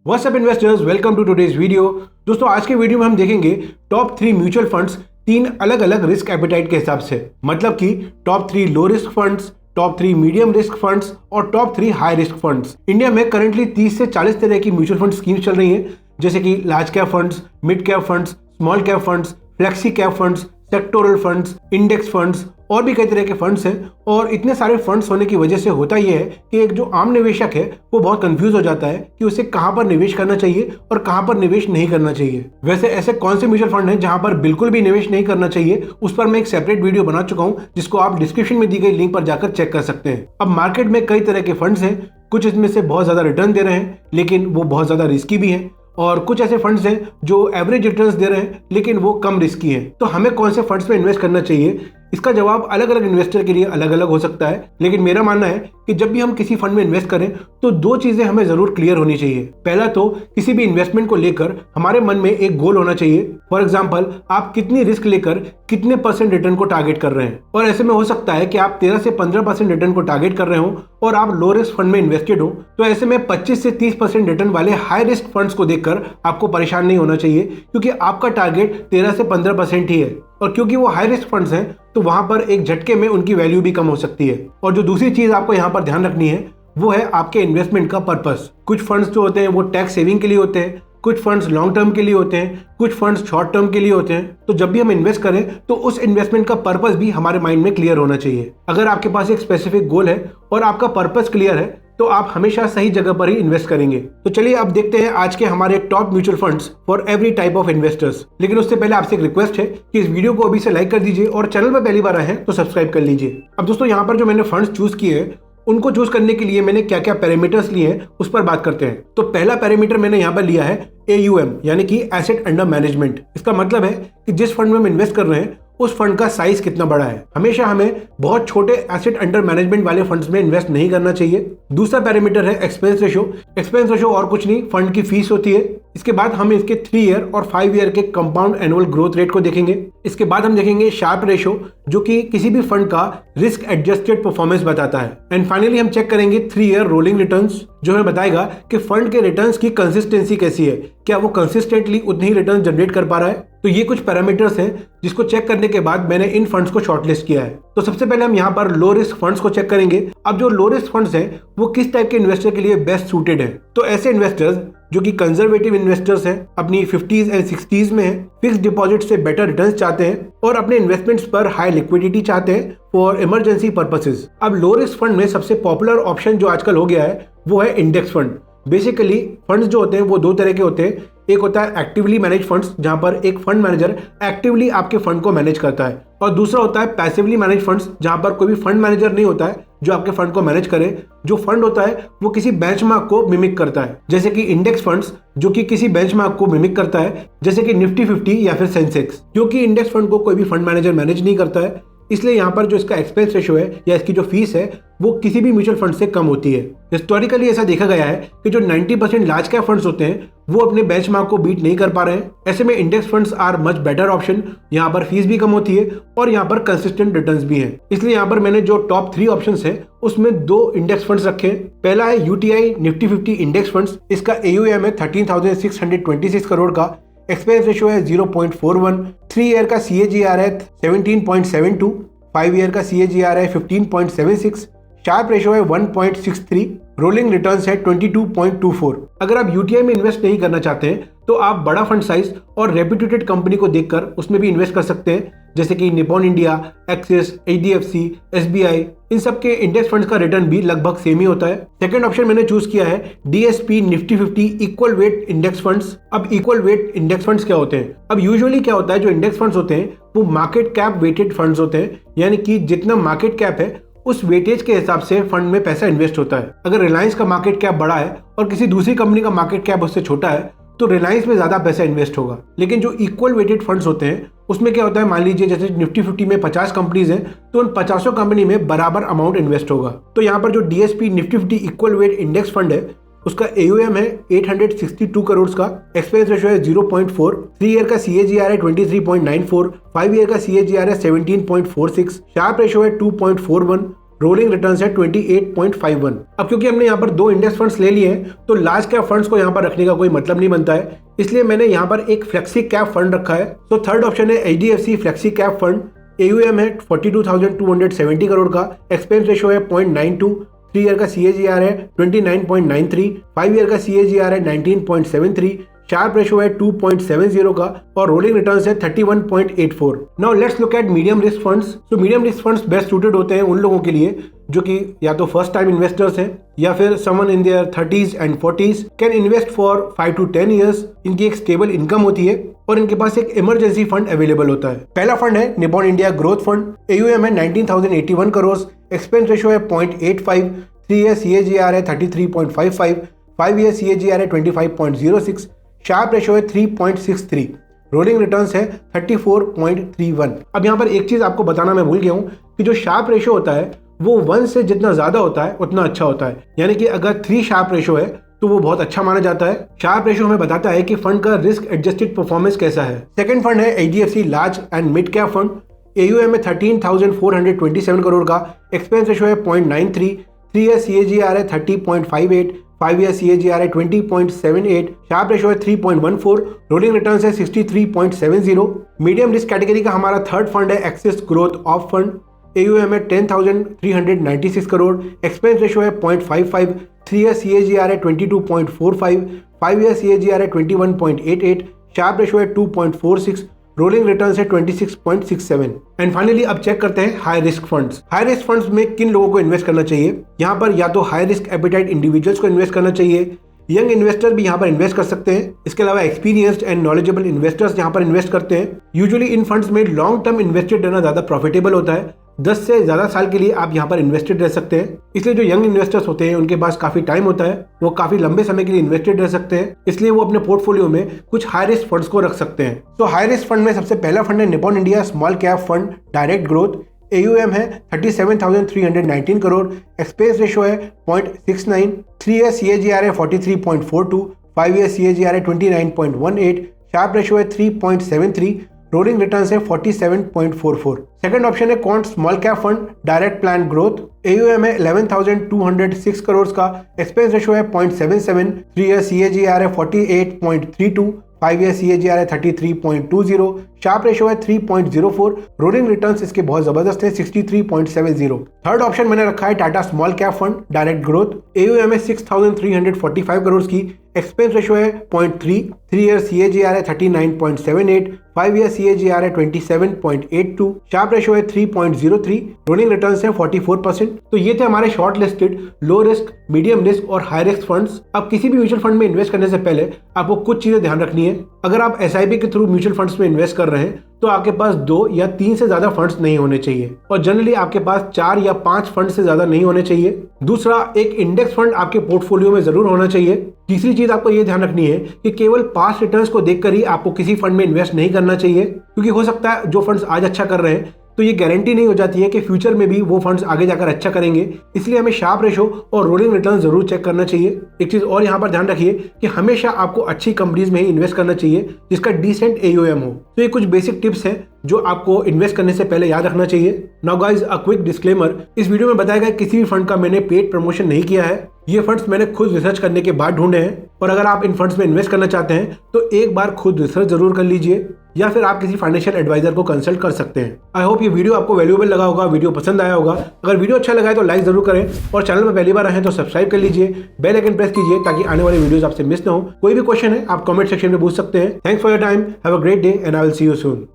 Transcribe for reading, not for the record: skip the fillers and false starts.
WhatsApp investors, welcome to today's video. दोस्तों, आज के वीडियो में हम देखेंगे टॉप 3 म्यूचुअल फंड्स 3 अलग अलग रिस्क एपेटाइट के हिसाब से, मतलब कि top 3 low risk funds, top 3 medium risk funds और top 3 high risk funds. India में करंटली 30 से 40 तरह की म्यूचुअल फंड स्कीम्स चल रही हैं, जैसे कि large cap funds, mid cap funds, small cap funds, flexi cap funds, sectoral funds, index funds और भी कई तरह के फंड्स हैं। और इतने सारे फंड्स होने की वजह से होता यह है कि एक जो आम निवेशक है वो बहुत कंफ्यूज हो जाता है कि उसे कहां पर निवेश करना चाहिए और कहां पर निवेश नहीं करना चाहिए। वैसे ऐसे कौन से म्यूचुअल फंड हैं जहां पर बिल्कुल भी निवेश नहीं करना चाहिए, उस पर मैं एक सेपरेट वीडियो बना चुका हूं, जिसको आप डिस्क्रिप्शन में दी गई लिंक पर जाकर चेक कर सकते हैं। अब मार्केट में कई तरह के फंड्स हैं, कुछ इसमें से बहुत ज्यादा रिटर्न दे रहे हैं लेकिन वो बहुत ज्यादा रिस्की भी हैं, और कुछ ऐसे फंड्स हैं जो एवरेज रिटर्न्स दे रहे हैं लेकिन वो कम रिस्की हैं। तो हमें कौन से फंड्स में इन्वेस्ट करना चाहिए, इसका जवाब अलग अलग इन्वेस्टर के लिए अलग अलग हो सकता है। लेकिन मेरा मानना है कि जब भी हम किसी फंड में इन्वेस्ट करें तो 2 चीजें हमें जरूर क्लियर होनी चाहिए। पहला तो किसी भी इन्वेस्टमेंट को लेकर हमारे मन में एक गोल होना चाहिए। फॉर एग्जांपल, आप कितनी रिस्क लेकर कितने % रिटर्न को टारगेट कर रहे हैं। और ऐसे में हो सकता है कि आप 13 से 15% रिटर्न को टारगेट कर रहे हो और आप लो रिस्क फंड में इन्वेस्टेड हो, तो ऐसे में 25 से 30% रिटर्न वाले हाई रिस्क फंड्स को देखकर आपको परेशान नहीं होना चाहिए, क्योंकि आपका टारगेट 13 से 15% ही है। और क्योंकि वो हाई रिस्क फंड्स हैं तो वहां पर एक झटके में उनकी वैल्यू भी कम हो सकती है। और जो दूसरी चीज आपको यहाँ पर ध्यान रखनी है वो है आपके इन्वेस्टमेंट का पर्पस। कुछ फंड्स जो होते हैं वो टैक्स सेविंग के लिए होते हैं, कुछ फंड्स लॉन्ग टर्म के लिए होते हैं, कुछ फंड्स शॉर्ट टर्म के लिए होते हैं। तो जब भी हम इन्वेस्ट करें तो उस इन्वेस्टमेंट का पर्पस भी हमारे माइंड में क्लियर होना चाहिए। अगर आपके पास एक स्पेसिफिक गोल है और आपका पर्पस क्लियर है तो आप हमेशा सही जगह पर ही इन्वेस्ट करेंगे। तो चलिए अब देखते हैं आज के हमारे top mutual funds for every type of investors. लेकिन उससे पहले आपसे एक रिक्वेस्ट है कि इस वीडियो को अभी से लाइक कर दीजिए और चैनल पर पहली बार आए हैं तो सब्सक्राइब कर लीजिए। अब दोस्तों, यहाँ पर जो मैंने फंड्स चूज किए हैं उनको चूज करने के लिए मैंने क्या क्या पैरामीटर्स लिए हैं उस पर बात करते हैं। तो पहला पैरामीटर मैंने यहाँ पर लिया है AUM, यानी कि एसेट अंडर मैनेजमेंट। इसका मतलब है कि जिस फंड में हम इन्वेस्ट कर रहे हैं उस फंड का साइज कितना बड़ा है। हमेशा हमें बहुत छोटे एसेट अंडर मैनेजमेंट वाले फंड्स में इन्वेस्ट नहीं करना चाहिए। दूसरा पैरामीटर है एक्सपेंस रेशो। एक्सपेंस रेशो और कुछ नहीं, फंड की फीस होती है। इसके बाद हम इसके 3 ईयर और 5 ईयर के कंपाउंड एनुअल ग्रोथ रेट को देखेंगे। इसके बाद हम देखेंगे शार्प रेशो, जो कि किसी भी फंड का रिस्क एडजस्टेड परफॉर्मेंस बताता है। एंड फाइनली हम चेक करेंगे 3 ईयर रोलिंग रिटर्न्स, जो हमें बताएगा कि फंड के रिटर्न्स की कंसिस्टेंसी कैसी है, क्या वो कंसिस्टेंटली उतनी ही रिटर्न जनरेट कर पा रहा है। तो ये कुछ पैरामीटर्स हैं जिसको चेक करने के बाद मैंने इन फंड्स को शॉर्टलिस्ट किया है। तो सबसे पहले हम यहाँ पर लो रिस्क फंड्स को चेक करेंगे। अब जो लो रिस्क फंड्स हैं वो किस टाइप के इन्वेस्टर के लिए बेस्ट सूटेड है। तो ऐसे इन्वेस्टर्स जो कि कंजर्वेटिव इन्वेस्टर्स हैं, अपनी 50s एंड 60s में हैं, फिक्स डिपॉजिट से बेटर रिटर्न्स चाहते हैं और अपने इन्वेस्टमेंट्स पर हाई लिक्विडिटी चाहते हैं फॉर इमरजेंसी पर्पसेस। अब लो रिस्क फंड में सबसे पॉपुलर ऑप्शन जो आजकल हो गया है वो है इंडेक्स फंड। बेसिकली फंड्स जो होते हैं वो 2 तरह के होते हैं। एक होता है एक्टिवली मैनेज फंड्स, जहां पर एक फंड मैनेजर एक्टिवली आपके फंड को मैनेज करता है, और दूसरा होता है पैसिवली मैनेज फंड्स, जहां पर कोई भी फंड मैनेजर नहीं होता है जो आपके फंड को मैनेज करे। जो फंड होता है वो किसी बेंचमार्क को मिमिक करता है, जैसे कि इंडेक्स फंड्स जो कि किसी बेंचमार्क को मिमिक करता है, जैसे कि निफ्टी 50 या फिर सेंसेक्स। क्योंकि इंडेक्स फंड को कोई भी फंड मैनेजर मैनेज नहीं करता है, इसलिए यहाँ पर जो इसका एक्सपेंस रेशो है या इसकी जो फीस है वो किसी भी म्यूचुअल फंड से कम होती है। हिस्टोरिकली ऐसा देखा गया है कि जो 90% लार्ज कैप फंड्स होते हैं वो अपने बेंचमार्क को बीट नहीं कर पा रहे हैं। ऐसे में index funds are much better option. यहाँ पर फीस भी कम होती है और यहाँ पर कंसिस्टेंट रिटर्न्स भी हैं। इसलिए यहाँ पर मैंने जो टॉप 3 ऑप्शंस हैं उसमें 2 इंडेक्स फंड्स रखे हैं। पहला है UTI निफ्टी 50 इंडेक्स फंड्स। इसका AUM है 13,626 करोड़ का। एक्सपेंस रेशो है 0.41। 3 ईयर का CAGR है 17.72। 5 ईयर का CAGR है 15.76। शार्प रेशो है 1.63। रोलिंग रिटर्न्स है 22.24। अगर आप UTI में इन्वेस्ट नहीं करना चाहते हैं तो आप बड़ा फंड साइज और रेप्यूटेड कंपनी को देखकर उसमें भी इन्वेस्ट कर सकते हैं, जैसे कि Nippon India, axis, HDFC, SBI। इन सब के इंडेक्स फंड्स का रिटर्न भी लगभग सेम ही होता है। सेकंड ऑप्शन मैंने चूज किया है DSP Nifty 50 equal weight index funds. अब इक्वल वेट इंडेक्स फंड्स क्या होते हैं? अब यूजुअली क्या होता है, जो इंडेक्स फंड्स होते हैं वो मार्केट कैप वेटेड फंड्स होते हैं, यानी कि जितना मार्केट कैप है उस वेटेज के हिसाब से फंड में पैसा इन्वेस्ट होता है। अगर रिलायंस का मार्केट कैप बड़ा है और किसी दूसरी कंपनी का मार्केट कैप उससे छोटा है तो रिलायंस में ज्यादा पैसा इन्वेस्ट होगा। लेकिन जो इक्वल वेटेड फंड्स होते हैं उसमें क्या होता है, मान लीजिए जैसे निफ्टी 50 में 50 कंपनीज हैं तो उन 50 कंपनी में बराबर अमाउंट इन्वेस्ट होगा। तो यहाँ पर जो DSP Nifty 50 equal weight index fund है उसका AUM है 862 करोड़ का। एक्सपेंस रेशो है 0.4। 3 ईयर का CAGR है 23.94। 5 ईयर का CAGR है 17.46। शार्प रेशो है 2.41। रोलिंग रिटर्न्स है 28.51। अब क्योंकि हमने यहाँ पर 2 इंडेक्स फंड्स ले लिए हैं तो लार्ज कैप फंड्स को यहाँ पर रखने का कोई मतलब नहीं बनता है, इसलिए मैंने यहाँ पर एक फ्लेक्सी कैप फंड रखा है। तो थर्ड ऑप्शन है HDFC flexi cap fund. AUM है 42,270 करोड़ का, एक्सपेंस रेशियो है 0.92, 3 ईयर का CAGR है 29.93, 5 ईयर का CAGR है 19.73, शार्प रेशियो है 2.70 का और रोलिंग रिटर्न्स है 31.84। Now let's look at medium risk funds. तो medium risk funds best suited होते हैं उन लोगों के लिए जो कि या तो फर्स्ट टाइम इन्वेस्टर्स हैं या फिर someone in their 30s and 40s can invest for 5 to 10 years। इनकी एक स्टेबल इनकम होती है और इनके पास एक इमरजेंसी फंड अवेलेबल होता है। पहला फंड है Nippon India growth fund. AUM है 19,081 करोड़, एक्सपेंस रेशियो है 0.85, 3 ईयर CAGR है 33.55, 5 ईयर CAGR है 25.06, शार्प रेशियो है 3.63, रोलिंग रिटर्न्स है 34.31। अब यहाँ पर एक चीज आपको बताना मैं भूल गया हूँ कि जो शार्प रेशियो होता है वो 1 से जितना ज्यादा होता है उतना अच्छा होता है, यानी कि अगर 3 शार्प रेशियो है तो वो बहुत अच्छा माना जाता है। शार्प रेशियो हमें बताता है कि फंड का रिस्क एडजस्टेड परफॉर्मेंस कैसा है। सेकंड फंड है HDFC large and mid cap fund. AUM में 13,427 करोड़ का, एक्सपेंस रेशियो है 0.93, 3 ईयर CAGR है 30.58, 5 ईयर CAGR है 20.78, शार्प रेशियो है 3.14, रोलिंग रिटर्न्स है 63.70। मीडियम रिस्क कैटेगरी का हमारा थर्ड फंड है axis growth of fund. AUM है 10,396 करोड़, एक्सपेंस रेशियो है 0.55, 3 ईयर CAGR है 22.45, 5 ईयर CAGR है 21.88, शार्प रेशियो है 2.46, रोलिंग रिटर्न्स है 26.67। एंड फाइनली अब चेक करते हैं high risk funds. High risk funds में किन लोगों को इन्वेस्ट करना चाहिए। यहाँ पर या तो हाई रिस्क एपेटाइट इंडिविजुअल्स को इन्वेस्ट करना चाहिए, यंग इन्वेस्टर भी यहाँ पर इन्वेस्ट कर सकते हैं, इसके अलावा एक्सपीरियंस्ड एंड नॉलेजेबल इन्वेस्टर्स यहाँ पर इन्वेस्ट करते हैं। यूजुअली इन फंड्स में लॉन्ग टर्म इन्वेस्टेड रहना ज्यादा प्रॉफिटेबल होता है, 10 से ज्यादा साल के लिए आप यहाँ पर इन्वेस्टेड रह सकते हैं। इसलिए जो यंग इन्वेस्टर्स होते हैं उनके पास काफी टाइम होता है, वो काफी लंबे समय के लिए इन्वेस्टेड रह सकते हैं, इसलिए वो अपने पोर्टफोलियो में कुछ हाई रिस्क फंड्स को रख सकते हैं। तो हाई रिस्क फंड में सबसे पहला फंड है Nippon India small cap fund direct growth. AUM है 37,319 करोड़, एक्सपेंस रेशियो है 0.69, 3 ईयर CAGR है 43.42, 5 ईयर CAGR है 29.18, शार्प रेशियो है 3.73, रोलिंग रिटर्न्स है 47.44। सेकंड ऑप्शन है quant small cap fund direct plan growth. AUM है 11,206 करोड़ का, एक्सपेंस रेशियो है 0.77, 3 ईयर CAGR है 48.32, 5 ईयर CAGR है 33.20, शार्प रेशियो है 3.04, रोलिंग रिटर्न्स इसके बहुत जबरदस्त है 63.70। थर्ड ऑप्शन मैंने रखा है Tata small cap fund direct growth. AUM है 6,345 करोड़ की, एक्सपेंस रेशियो है 0.3, 3 ईयर CAGR है 39.78, 5 ईयर CAGR है 27.82, शार्प रेशियो है 3.03, रोलिंग रिटर्न्स है 44%। तो ये थे हमारे short listed low risk, medium risk और हाई रिस्क फंड्स। अब किसी भी म्यूचुअल फंड में इन्वेस्ट करने से पहले आपको कुछ चीजें ध्यान रखनी है। अगर आप SIP के थ्रू म्यूचुअल फंड्स में इन्वेस्ट कर रहे हैं तो आपके पास 2 या 3 से ज्यादा फंड्स नहीं होने चाहिए और जनरली आपके पास 4 या 5 फंड से ज्यादा नहीं होने चाहिए। दूसरा, एक इंडेक्स फंड आपके पोर्टफोलियो में जरूर होना चाहिए। तीसरी चीज आपको ये ध्यान रखनी है कि केवल पास्ट रिटर्न्स को देखकर ही आपको किसी फंड में इन्वेस्ट नहीं करना चाहिए, क्योंकि हो सकता है जो फंड्स आज अच्छा कर रहे हैं तो ये गारंटी नहीं हो जाती है कि फ्यूचर में भी वो फंड्स आगे जाकर अच्छा करेंगे, इसलिए हमें शार्प रेशो और रोलिंग रिटर्न जरूर चेक करना चाहिए। एक चीज और यहाँ पर ध्यान रखिए कि हमेशा आपको अच्छी कंपनीज में ही इन्वेस्ट करना चाहिए जिसका डिसेंट AUM हो। तो ये कुछ बेसिक टिप्स हैं जो आपको इन्वेस्ट करने से पहले याद रखना चाहिए। Now guys, a quick disclaimer, इस वीडियो में बताया गया किसी भी फंड का मैंने पेड प्रमोशन नहीं किया है। ये फंड्स मैंने खुद रिसर्च करने के बाद ढूंढे हैं और अगर आप इन फंड्स में इन्वेस्ट करना चाहते हैं तो एक बार खुद रिसर्च जरूर कर लीजिए या फिर आप किसी फाइनेंशियल एडवाइजर को कंसल्ट कर सकते हैं। आई होप ये वीडियो आपको वैल्यूएबल लगा होगा, वीडियो पसंद आया होगा। अगर वीडियो अच्छा लगा है तो लाइक जरूर करें और चैनल में पहली बार आए हैं तो सब्सक्राइब कर लीजिए, बेल आइकन प्रेस कीजिए ताकि आने वाले वीडियोस आपसे मिस ना हो। कोई भी क्वेश्चन है आप कमेंट सेक्शन में पूछ सकते हैं। Thanks for your time, have a great day and I will see you soon.